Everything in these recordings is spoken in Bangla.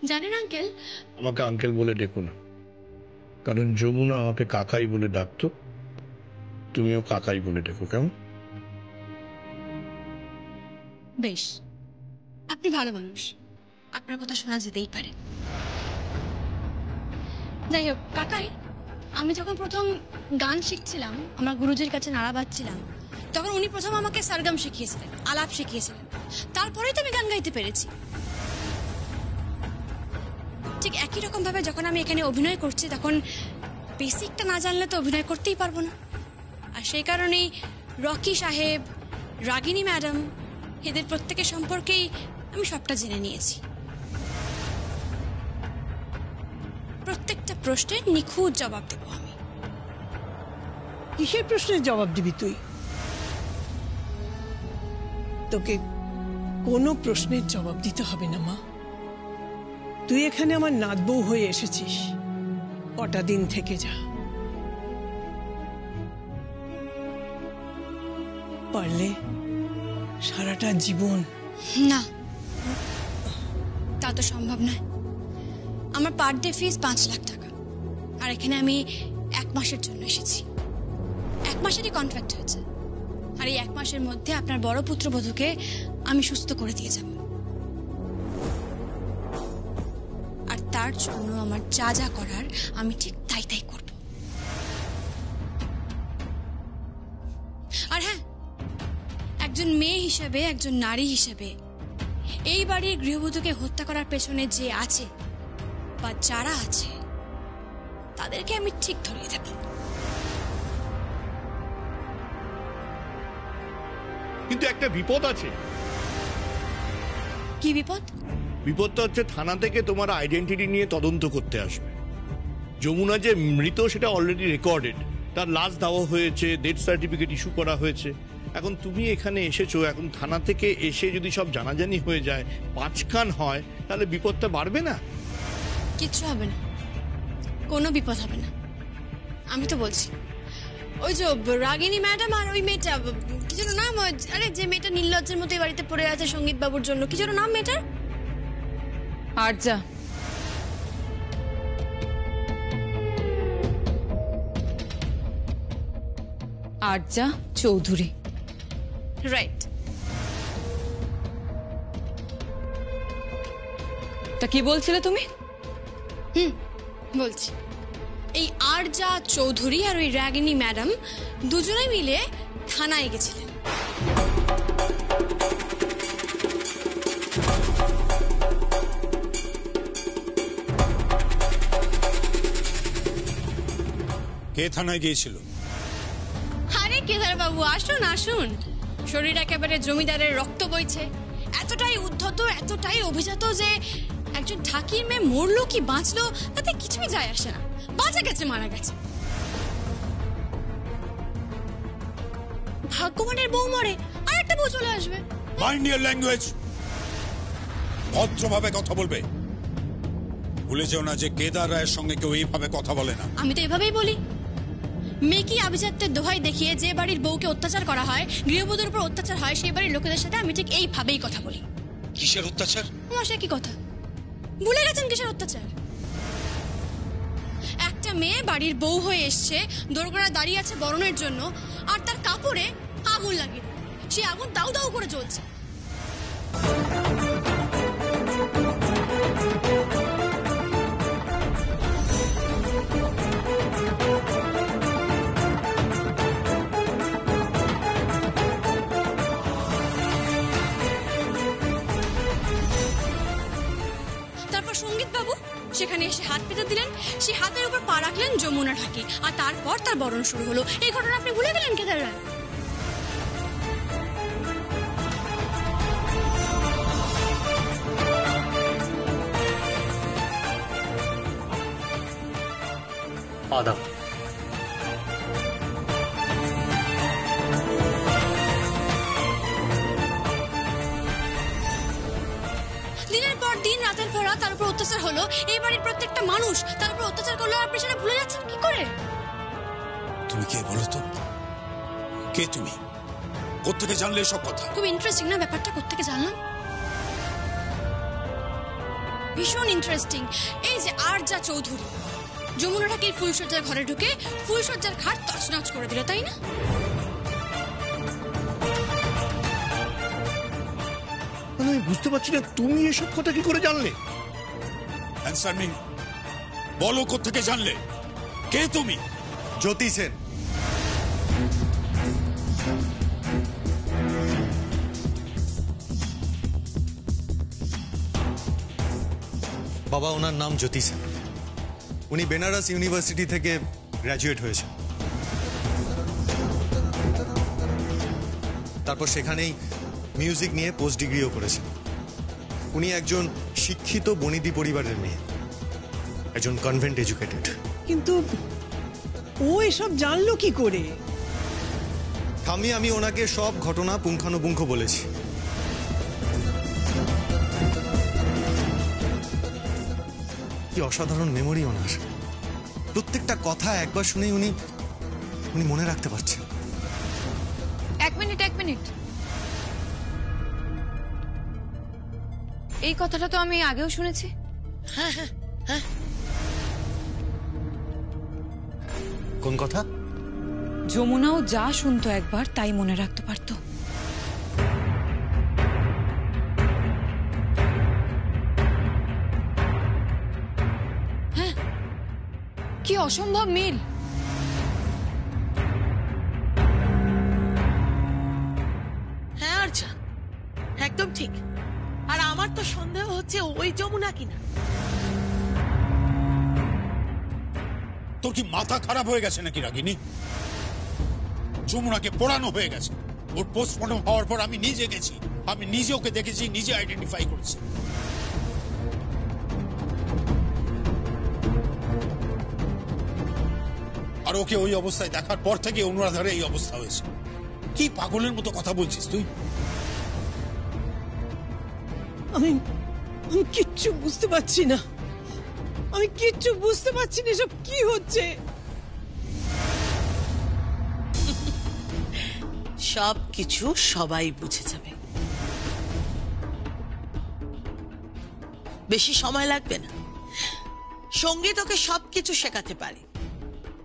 জানেন আঙ্কেল, আমাকে আঙ্কেল বলে ডেকো না, কারণ যমুনা আমাকে কাকাই বলে ডাকতো, তুমিও কাকাই বলে ডেকো, কেমন? বেশ, আপনি ভালো মানুষ, আপনার কথা শোনা যেতেই পারে। যাই হোক কাকাই, আমি যখন প্রথম গান শিখছিলাম, আমার গুরুজির কাছে নাড়া বাজছিলাম, তখন উনি প্রথম আমাকে সরগম শিখিয়েছিলেন, আলাপ শিখিয়েছিলেন। তারপরেই তো আমি গান গাইতে পেরেছি। ঠিক একই রকম ভাবে যখন আমি এখানে অভিনয় করছি, তখন বেসিকটা না জানলে তো অভিনয় করতেই পারবো না। আর সেই কারণেই রকি সাহেব, রাগিনী ম্যাডাম, এদের প্রত্যেকের সম্পর্কেই আমি সবটা জেনে নিয়েছি। প্রত্যেকটা প্রশ্নের নিখুঁত জবাব দেবো আমি। কিসের প্রশ্নের জবাব দিবি তুই? তোকে কোনো প্রশ্নের জবাব দিতে হবে না মা। তুই এখানে আমার নাত বউ হয়ে এসেছিস, কটা দিন থেকে যা। পারলে সারাটা জীবন। না, তা তো সম্ভব নয়। আমার পার ডে ফিস 5 লাখ টাকা, আর এখানে আমি 1 মাসের জন্য এসেছি। 1 মাসেরই কন্ট্রাক্ট হয়েছে, আর এই 1 মাসের মধ্যে আপনার বড় পুত্রবধূকে আমি সুস্থ করে দিয়ে যাব। আর তার জন্য আমার যা যা করার আমি ঠিক তাই তাই করব। আর হ্যাঁ, একজন মেয়ে হিসেবে, একজন নারী হিসেবে এই বাড়ির গৃহবধূকে হত্যা করার পেছনে যে আছে বা যারা আছে, তাদেরকে আমি ঠিক ধরিয়ে দেব। কিন্তু একটা বিপদ আছে। কি বিপদ? বিপদটা হচ্ছে থানা থেকে তোমার আইডেন্টিটি নিয়ে তদন্ত করতে আসবে। যমুনা যে মৃত সেটা অলরেডি রেকর্ডেড, তার লাশ দেওয়া হয়েছে, ডেথ সার্টিফিকেট ইস্যু করা হয়েছে। এখন তুমি এখানে এসেছো, এখন থানা থেকে এসে যদি সব জানাজানি হয়ে যায়, 5 কান হয়, তাহলে বিপদটা বাড়বে না? কিচ্ছু হবে না, কোনো বিপদ হবে না। আমি তো বলছি, ওই যে রাগিনী ম্যাডাম আর ওই মেয়েটা, কি যেন নাম, আরে যে মেয়েটা নির্লজ্জের মতো এই বাড়িতে পড়ে আছে সঙ্গীত বাবুর জন্য, কি যেন নাম মেয়েটার? আরজা। আরজা চৌধুরী। রাইট। তা কি বলছিলে তুমি? বলছি, এই আরজা চৌধুরী আর ওই রাগিনী ম্যাডাম দুজনে মিলে থানায় গেছিলেন। কে থানায় গিয়েছিল? আরে কেদার বাবু, আসুন আসুন। শরীর একেবারে জমিদারের রক্ত বইছে, এতটাই উদ্ধত, এতটাই অভিজাত যে একজন ঠাকির মেয়ে মরলো কি বাঁচলো তাতে কিছুই যায় আসে না। বাঁচা গেছে, মারা গেছে। ভাগ্যবানের বউ মরে, আর একটা বউ চলে আসবে। Mind your language. ভদ্রভাবে কথা বলবে। ভুলে যেও না যে কেদার রায়ের সঙ্গে কেউ এইভাবে কথা বলে না। আমি তো এভাবেই বলি। মেকি আভিজাত্যের দোহাই দেখিয়ে যে বাড়ির বউকে অত্যাচার করা হয়, গৃহবধূর উপর অত্যাচার হয়, সেই বাড়ির লোকেদের সাথে আমি ঠিক এইভাবেই কথা বলি। কিসের অত্যাচার? আমার সে কি কথা, ভুলে গেছেন কিসের অত্যাচার? একটা মেয়ে বাড়ির বউ হয়ে এসছে, দোরগোড়া দাঁড়িয়ে আছে বরণের জন্য, আর তার কাপড়ে আগুন লাগিয়ে, সেই আগুন দাউ দাউ করে জ্বলছে। তারপর সঙ্গীত বাবু সেখানে এসে হাত পেতে দিলেন, সেই হাতের উপর পা রাখলেন যমুনা ঠাকি, আর তারপর তার বরণ শুরু হলো। এই ঘটনা আপনি ভুলে গেলেন কেদার রায়? আদাব। দিনের পর দিন, রাতের পর রাত তার উপর অত্যাচার হলো। এই বাড়ির প্রত্যেকটা মানুষ তার উপর অত্যাচার করলো, আপনি সেটা ভুলে যাচ্ছেন কি করে? তুমি কে বলো তো? কে তুমি? কোত্থেকে জানলে সব কথা? খুব ইন্টারেস্টিং না ব্যাপারটা? কোত্থেকে জানলাম? ভীষণ ইন্টারেস্টিং। এই যে আরজা চৌধুরী যমুনাটাকে ফুলসজ্জার ঘরে ঢুকে ফুলসজ্জার ঘাট তছনছ করে দিল, তাই না? আমি বুঝতে পারছি না তুমি এসব কথা কি করে জানলে? অ্যান্সার মি, বলো কোত্থেকে জানলে? কে তুমি? জ্যোতি সেন। বাবা, ওনার নাম জ্যোতি সেন। উনি বেনারস ইউনিভার্সিটি থেকে গ্র্যাজুয়েট হয়েছেন, তারপর সেখানেই মিউজিক নিয়ে পোস্ট ডিগ্রিও করেছেন। উনি একজন শিক্ষিত বনিদি পরিবারের মেয়ে, একজন কনভেন্ট এডুকেটেড। কিন্তু ও এসব জানলো কি করে? আমি ওনাকে সব ঘটনা পুঙ্খানুপুঙ্খ বলেছি। কি অসাধারণ মেমোরি ওনার! প্রত্যেকটা কথা একবার শুনেই উনি মনে রাখতে পারছেন। এক মিনিট। এই কথাটা তো আমি আগেও শুনেছি। কোন কথা? যমুনাও যা শুনতো একবার তাই মনে রাখতে পারতো। হ্যাঁ, কি অসম্ভব মিল! হ্যাঁ আরজা, একদম ঠিক। আর আমার তো সন্দেহ হচ্ছে ওই যমুনা কিনা। তোর কি মাথা খারাপ হয়ে গেছে নাকি রাগিনী? যমুনাকে পোড়ানো হয়ে গেছে। ওর পোস্টমর্টম হওয়ার পর আমি নিজে গেছি, আমি নিজে ওকে দেখেছি, নিজে আইডেন্টিফাই করেছি। আর ওকে ওই অবস্থায় দেখার পর থেকে অনুরাধারে এই অবস্থা হয়েছে। কি পাগলের মতো কথা বলছিস তুই? আমি কিচ্ছু বুঝতে পারছি না। এসব কি হচ্ছে? সব কিছু সবাই বুঝে যাবে, বেশি সময় লাগবে না। সঙ্গীত ওকে সবকিছু শেখাতে পারে,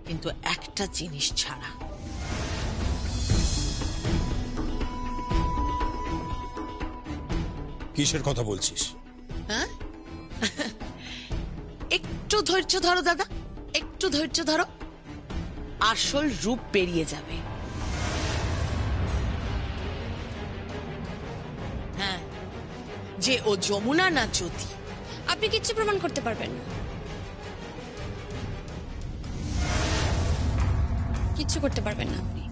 কিন্তু একটা জিনিস ছাড়া। কিসের কথা বলছিস? হ্যাঁ, একটু ধৈর্য ধরো দাদা, একটু ধৈর্য ধরো, আসল রূপ বেরিয়ে যাবে। হ্যাঁ, যে ও যমুনা না জ্যোতি। আপনি কিচ্ছু প্রমাণ করতে পারবেন না, কিচ্ছু করতে পারবেন না। আপনি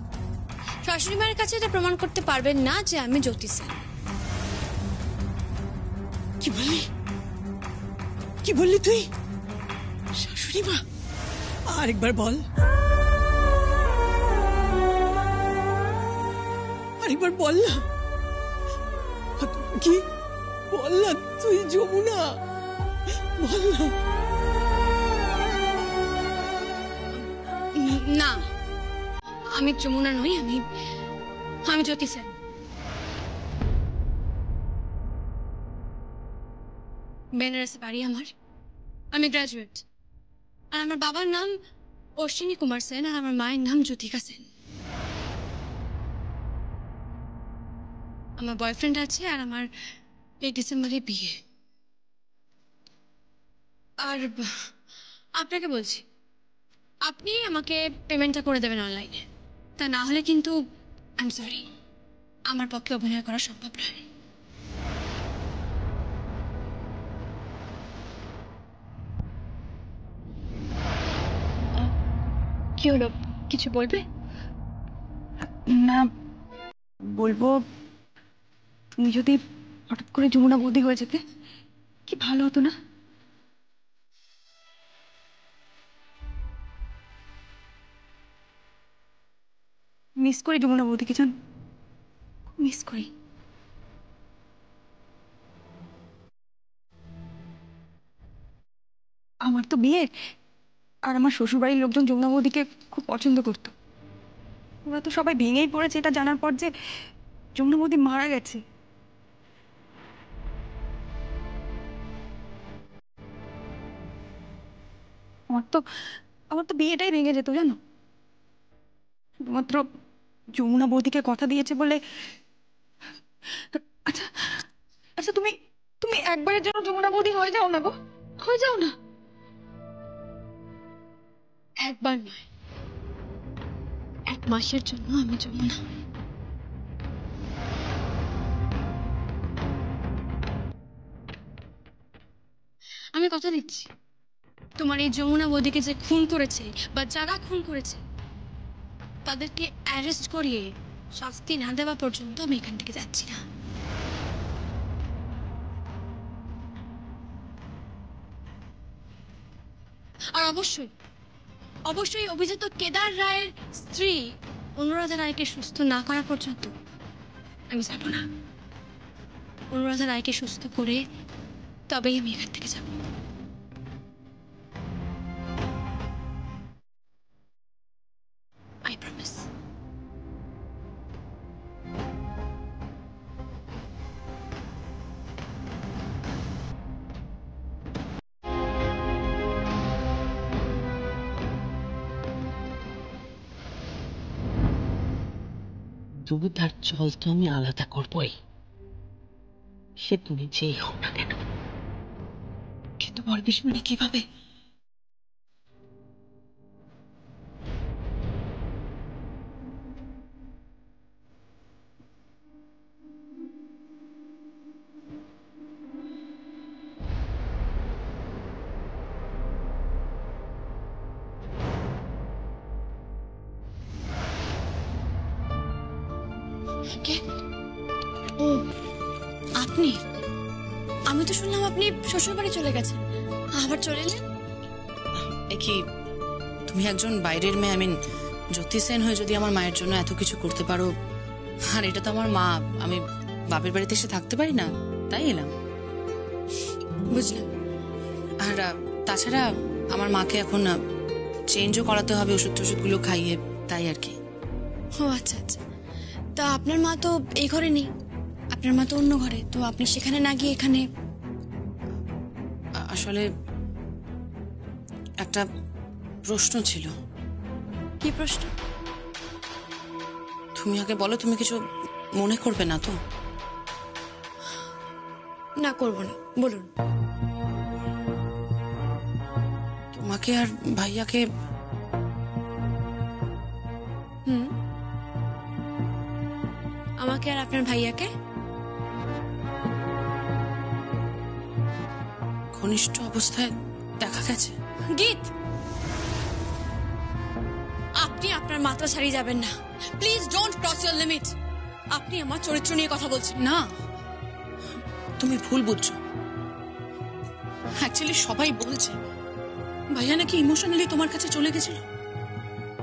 শাশুড়ি মায়ের কাছে এটা প্রমাণ করতে পারবেন না যে আমি জ্যোতি সেন। কি বললি তুই? শাশুড়ি মা? আরেকবার বল, আরেকবার বল না। কি বল না, তুই যমুনা? বল না। না, আমি যমুনা নই, আমি জ্যোতি সেন। বেনারসে বাড়ি আমার, আমি গ্রাজুয়েট। আর আমার বাবার নাম অশ্বিনী কুমার সেন, আর আমার মায়ের নাম জ্যোতিকা সেন। আমার বয়ফ্রেন্ড আছে, আর আমার এই ডিসেম্বরে বিয়ে। আর আপনাকে বলছি, আপনি আমাকে পেমেন্টটা করে দেবেন অনলাইনে, তা না হলে কিন্তু আই এম সরি, আমার পক্ষে অভিনয় করা সম্ভব নয়। কি হলো, কিছু বলবে? না, বলবো তুমি যদি হঠাৎ করে যমুনা বৌদি হয়ে যেতে, কি ভালো হতো না? মিস করি যমুনা বৌদিকে, জান, মিস করি। আমার তো বিয়ে, আর আমার শ্বশুরবাড়ির লোকজন যমুনা বৌদিকে খুব পছন্দ করতো। ওরা তো সবাই ভেঙেই পড়েছে এটা জানার পর যে যমুনা বৌদি মারা গেছে। আমার তো বিয়েটাই ভেঙে যেত জানো। শুধুমাত্র যমুনা বৌদিকে কথা দিয়েছে বলে। আচ্ছা আচ্ছা, তুমি তুমি একবারের জন্য যমুনা বৌদি হয়ে যাও না গো, হয়ে যাও না। একবার নয়, 1 মাসের জন্য আমি যমুনা। আমি কথা দিচ্ছি, তোমার এই যমুনা বৌদিকে যে খুন করেছে বা যারা খুন করেছে তাদেরকে অ্যারেস্ট করিয়ে শাস্তি না দেওয়া পর্যন্ত আমি এখান থেকে যাচ্ছি না। আর অবশ্যই অবশ্যই অভিযুক্ত কেদার রায়ের স্ত্রী অনুরাধা রায়কে সুস্থ না করা পর্যন্ত আমি যাব না। অনুরাধা রায়কে সুস্থ করে তবেই আমি এখান থেকে যাব। I promise. দুধ আর জল তো আমি আলাদা করবই, সে তুমি যেই হোক না কেন। কিন্তু বরবিষ্ণু কিভাবে? ও আপনি? আমি তো শুনলাম আপনি শ্বশুর বাড়ি চলে গেছেন, আবার চলে এলেন। কি তুমি একজন বাইরের মেয়ে, জ্যোতি সেন হয়ে যদি আমার মায়ের জন্য এত কিছু করতে পারো, আর এটা তো আমার মা, আমি বাপের বাড়িতে এসে থাকতে পারি না, তাই এলাম। বুঝলাম। আর তাছাড়া আমার মাকে এখন চেঞ্জও করাতে হবে, ওষুধ টষুধগুলো খাইয়ে, তাই আর কি। ও আচ্ছা আচ্ছা, তা আপনার মা তো এই ঘরে নেই, আপনার মা তো অন্য ঘরে, তো আপনি সেখানে না গিয়ে এখানে? আসলে একটা প্রশ্ন ছিল। কি প্রশ্ন? তুমি আগে বলো, তুমি কিছু মনে করবে না তো? না, করবো না, বলুন। তোমাকে আর ভাইয়াকে আমাকে আর আপনার ভাইয়াকে ঘনিষ্ঠ অবস্থায় দেখা গেছে। গীত, আপনি আপনার মাত্রা ছাড়িয়ে যাবেন না। Please don't cross your limit. আপনি আমার চরিত্র নিয়ে কথা বলছেন। না, তুমি ভুল বুঝছো। অ্যাকচুয়ালি সবাই বলছে ভাইয়া নাকি ইমোশনালি তোমার কাছে চলে গেছিল,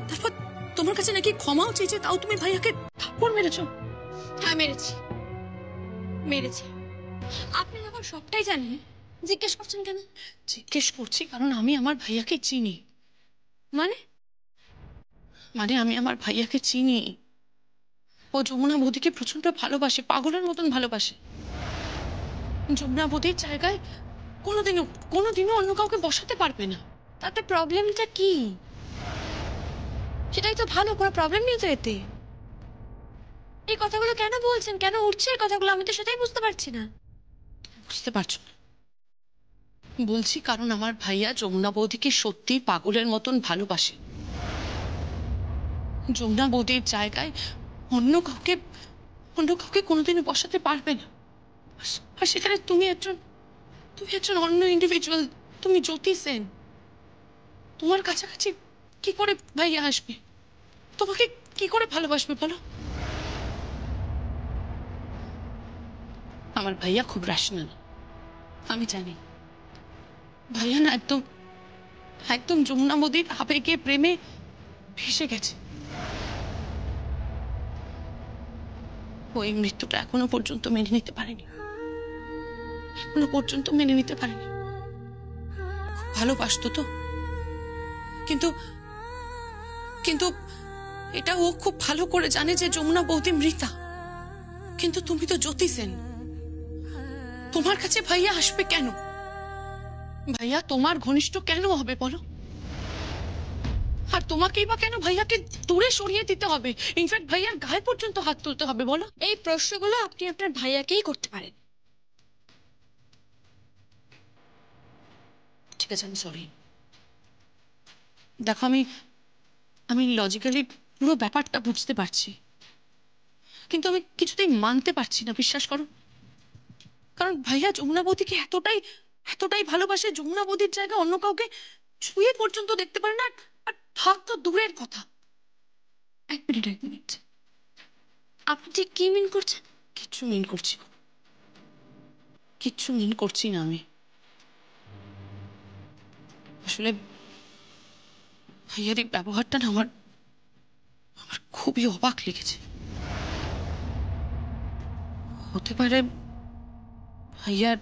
তারপর তোমার কাছে নাকি ক্ষমাও চেয়েছে, তাও তুমি ভাইয়াকে থাপ্পড় মেরেছো। হ্যাঁ, মেরেছি। আপনি যখন সবটাই জানেন জিজ্ঞেস করছেন কেন? জিজ্ঞেস করছি কারণ আমি আমার ভাইয়াকে চিনি। মানে আমি আমার ভাইয়াকে চিনি। ও যমুনা বৌদিকে প্রচন্ড ভালোবাসে, পাগলের মতন ভালোবাসে। যমুনা বৌদির জায়গায় কোনোদিনও অন্য কাউকে বসাতে পারবে না। তাতে প্রবলেমটা কি? সেটাই তো ভালো, কোনো প্রবলেম নেই তো এতে। এই কথাগুলো কেন বলছেন, কেন উঠছে এই কথাগুলো? আমি তো সেটাই বুঝতে পারছি না। বুঝতে পারছো না? বলছি কারণ আমার ভাইয়া যমুনা বৌদিকে সত্যি পাগলের মতন ভালোবাসে। যমুনা বৌদির জায়গায় অন্য কাউকে কোনোদিনও বসাতে পারবে না। আর সেখানে তুমি একজন অন্য ইন্ডিভিজুয়াল, তুমি জ্যোতি সেন। তোমার কাছাকাছি কি করে ভাইয়া আসবে? তোমাকে কি করে ভালোবাসবে বলো? আমার ভাইয়া খুব রেশনাল, আমি জানি। ভাইয়া না একদম যমুনা বৌদির আবেগে প্রেমে ভেসে গেছে। ওই মৃত্যুটা এখনো পর্যন্ত মেনে নিতে পারেনি। খুব ভালোবাসতো তো, কিন্তু এটা ও খুব ভালো করে জানে যে যমুনা বৌদি মৃতা। কিন্তু তুমি তো জ্যোতি সেন, তোমার কাছে ভাইয়া আসবে কেন? ভাইয়া তোমার ঘনিষ্ঠ কেন হবে বলো? আর তোমাকেই বা কেন ভাইয়াকে দূরে সরিয়ে দিতে হবে? ইনফ্যাক্ট ভাইয়ার গায়ে পর্যন্ত হাত তুলতে হবে বলো? এই প্রশ্নগুলো আপনি আপনার ভাইয়াকেই করতে পারেন। ঠিক আছে, আমি সরি। দেখো, আমি লজিক্যালি পুরো ব্যাপারটা বুঝতে পারছি, কিন্তু আমি কিছুতেই মানতে পারছি না, বিশ্বাস করো। কারণ ভাইয়া যমুনা বৌদিকে এতটাই ভালোবাসে, যমুনা বৌদির জায়গা অন্য কাউকে ছুঁয়ে পর্যন্ত দেখতে পারে না। আর ভাব তো দূরের কথা। এক মিনিট, আপনি ঠিক কি মিন করছেন? কিচ্ছু মিন করছি না আমি। আসলে ভাইয়ার এই ব্যবহারটা না আমার খুবই অবাক লেগেছে। হতে পারে ভাইয়ার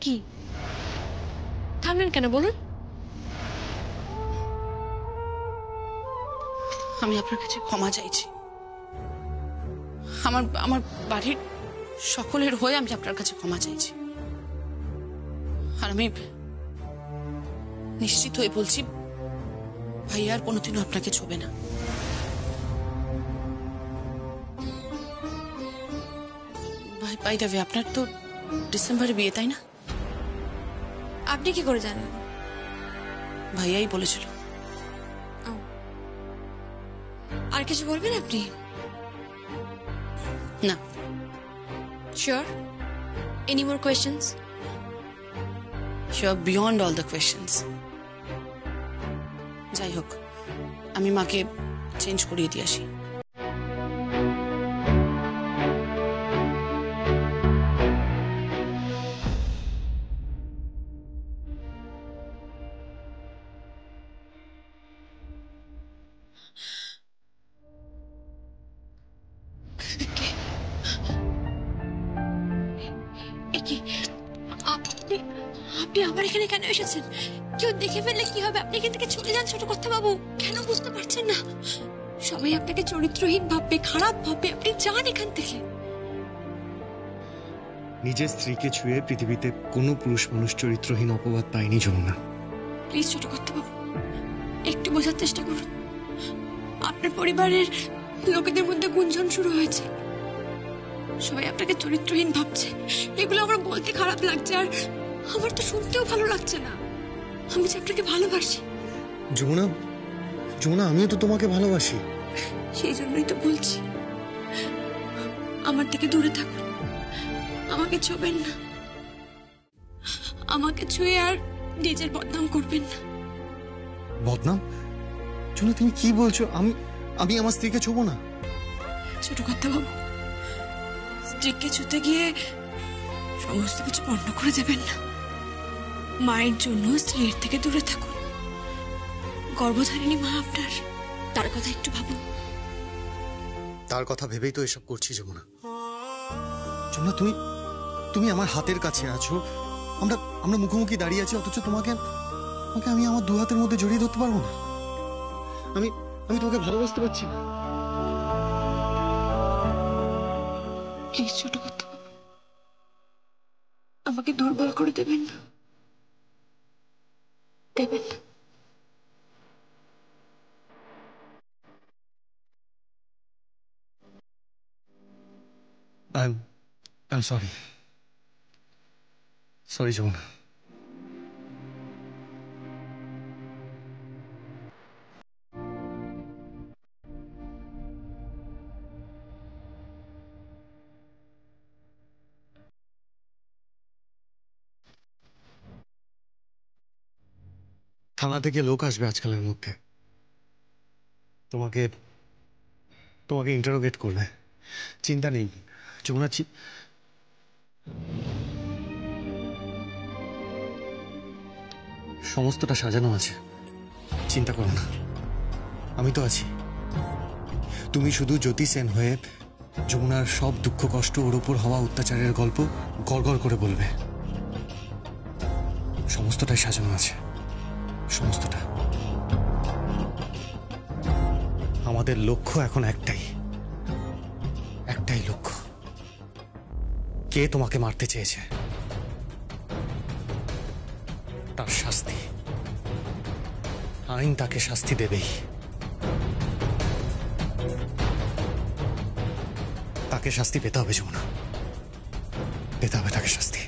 কি? থামলেন কেন, বলুন। আমি আপনার কাছে ক্ষমা চাইছি। আমার বাড়ির সকলের হয়ে আমি আপনার কাছে ক্ষমা চাইছি। আর আমি নিশ্চিত হয়ে বলছি, ভাইয়ার কোনোদিনও আপনাকে ছোবে না। বাই দ্য ওয়ে, আপনার তো ডিসেম্বরে বিয়ে, তাই না? আপনি কি করে জানেন? ভাইয়াই বলেছিল। আর কিছু বলবেন আপনি? না। Sure? Any more questions? Sure, beyond all the questions. যাই হোক, আমি মাকে চেঞ্জ করিয়ে দিয়ে আসি। আপনি আমার এখানে কেন এসেছেন? কেউ দেখে ফেললে কি হবে? আপনি এখান থেকে চলে যান ছোট কথা বাবু। কেন বুঝতে পারছেন না? সবাই আপনাকে চরিত্রহীন ভাববে, খারাপ ভাববে। আপনি যান এখান থেকে। নিজের স্ত্রীকে ছুঁয়ে পৃথিবীতে কোনো পুরুষ মানুষ চরিত্রহীন অপবাদ পায়নি যমুনা। প্লিজ ছোট কথা বাবু, একটু বোঝার চেষ্টা করুন। আপনার পরিবারের লোকেদের মধ্যে গুঞ্জন শুরু হয়েছে, সবাই আপনাকে চরিত্রহীন ভাবছে। এগুলো আমার বলতে খারাপ লাগছে, আর আমার তো শুনতেও ভালো লাগছে না। আমি যে আপনাকে ভালোবাসি যমুনা, আমিও তো তোমাকে ভালোবাসি। সেই জন্যই তো বলছি, আমার থেকে দূরে থাকুন। আমাকে ছোবেন না, আমাকে ছুঁয়ে আর নিজের বদনাম করবেন না। বদনাম? যমুনা, তুমি কি বলছো? আমি আমার স্ত্রীকে ছোবো না? ছোট কথা বাবু, স্ত্রীকে ছুতে গিয়ে সমস্ত কিছু পণ্য করে দেবেন না। মায়ের জন্য স্ত্রীর থেকে দূরে থাকুন। গর্ভধারিণী মা আপনার, তার কথা একটু ভাবুন। তার কথা ভেবেই তো এসব করছি যমুনা। তুমি আমার হাতের কাছে আছো, আমরা মুখোমুখি দাঁড়িয়ে আছি, অথচ তোমাকে আমি আমার দু হাতের মধ্যে জড়িয়ে ধরতে পারবো না? আমি তোমাকে ভালোবাসতে পারছি না। প্লিজ ছোট কথা, আমাকে দুর্বল করে দেবেন না, দেবেন না। I'm sorry. Sorry, Joan. থানা থেকে লোক আসবে আজকালের মধ্যে, তোমাকে ইন্টারোগেট করবে। চিন্তা নেই যমুনা, সমস্তটা সাজানো আছে, চিন্তা করো না, আমি তো আছি। তুমি শুধু জ্যোতি সেন হয়ে যমুনার সব দুঃখ কষ্ট, ওর ওপর হওয়া অত্যাচারের গল্প গড়গড় করে বলবে। সমস্তটাই সাজানো আছে, সমস্তটা। আমাদের লক্ষ্য এখন একটাই লক্ষ্য, কে তোমাকে মারতে চেয়েছে তার শাস্তি। আইন তাকে শাস্তি দেবেই। তাকে শাস্তি পেতে হবে যমুনা, পেতে হবে তাকে শাস্তি।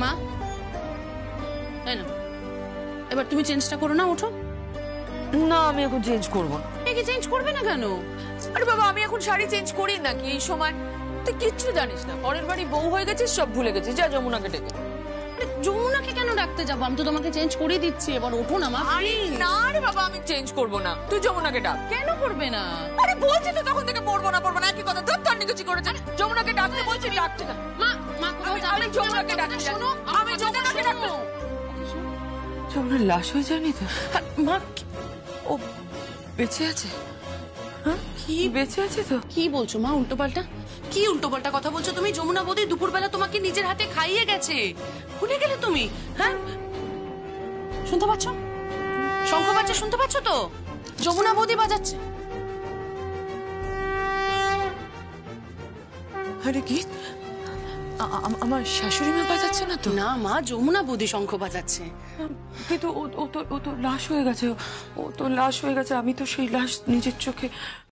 মা, এই নাও। এবার তুমি চেঞ্জটা করো না, ওঠো। না, আমি এখন চেঞ্জ করবো না। একে চেঞ্জ করবে না কেন? আরে বাবা, আমি এখন শাড়ি চেঞ্জ করি নাকি এই সময়? তুই কিচ্ছু জানিস না, পরের বাড়ি বউ হয়ে গেছিস, সব ভুলে গেছিস। যা যমুনাকে ডেকে। আরে যমুনাকে কেন ডাকতে যাবো? আমি তো তোমাকে চেঞ্জ করে দিচ্ছি, এবার ওঠো না মা। আরে না রে বাবা, আমি চেঞ্জ করবো না, তুই যমুনাকে ডাক। কেন করবে না? আরে বলছি তো তখন থেকে পড়বো না একই কথা। ধর তোর নিকুচি করেছে। যমুনাকে ডাকতে বলছি, ডাকছে না। মা, মা কোথাও যাবে? আমি যমুনাকে ডাকতে শোনো, আমি যমুনাকে ডাকতে। যমুনার লাশ হয়ে যায়নি তো? মা, ও বেঁচে আছে? হ্যাঁ, কি বেঁচে আছে তো? কি বলছো মা? উল্টোপাল্টা কি উল্টোপাল্টা কথা বলছো তুমি? যমুনা বৌদি দুপুরবেলা তোমাকে নিজের হাতে খাইয়ে গেছে। ভুলে গেলে তুমি? হ্যাঁ, শুনতে পাচ্ছ? শঙ্খ বাজছে, শুনতে পাচ্ছ তো? যমুনা বৌদি বাজাচ্ছে। আরে কি আমার শাশুড়ি মা বাজাচ্ছে না তো? না মা, যমুনা বৌদি শঙ্খ বাজাচ্ছে। কিন্তু ও তো লাশ হয়ে গেছে। ও তো লাশ হয়ে গেছে। আমি তো সেই লাশ নিজের চোখে